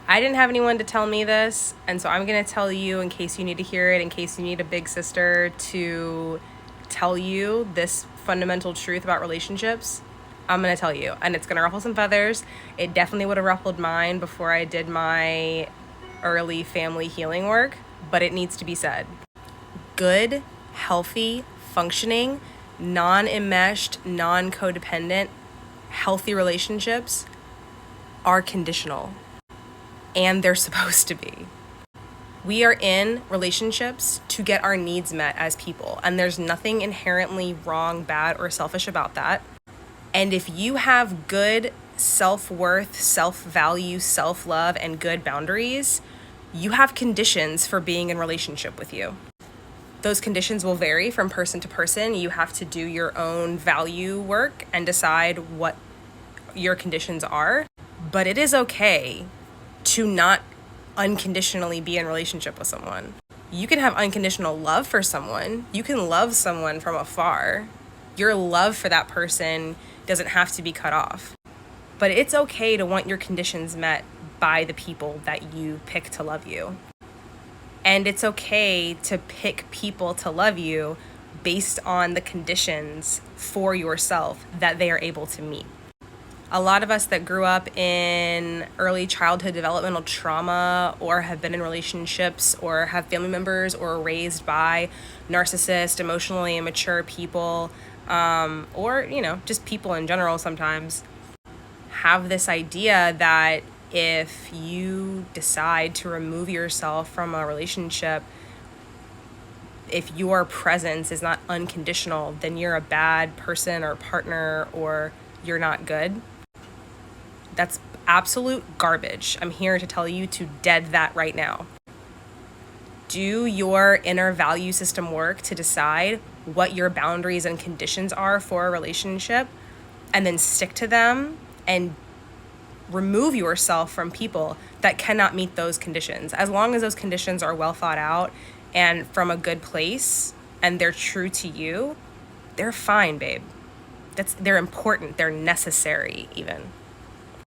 I didn't have anyone to tell me this, and so I'm going to tell you in case you need to hear it, in case you need a big sister to tell you this fundamental truth about relationships. I'm going to tell you, and it's going to ruffle some feathers. It definitely would have ruffled mine before I did my early family healing work, but it needs to be said. Good, healthy, functioning, non-enmeshed, non-codependent, healthy relationships are conditional. And they're supposed to be. We are in relationships to get our needs met as people, and there's nothing inherently wrong, bad, or selfish about that. And if you have good self-worth, self-value, self-love, and good boundaries, you have conditions for being in relationship with you. Those conditions will vary from person to person. You have to do your own value work and decide what your conditions are. But it is okay to not unconditionally be in relationship with someone. You can have unconditional love for someone. You can love someone from afar. Your love for that person doesn't have to be cut off. But it's okay to want your conditions met by the people that you pick to love you. And it's okay to pick people to love you based on the conditions for yourself that they are able to meet. A lot of us that grew up in early childhood developmental trauma or have been in relationships or have family members or are raised by narcissist, emotionally immature people, or, just people in general sometimes, have this idea that if you decide to remove yourself from a relationship, if your presence is not unconditional, then you're a bad person or partner or you're not good. That's absolute garbage. I'm here to tell you to dead that right now. Do your inner value system work to decide what your boundaries and conditions are for a relationship, and then stick to them and remove yourself from people that cannot meet those conditions. As long as those conditions are well thought out and from a good place and they're true to you, they're fine, babe. They're important. They're necessary even.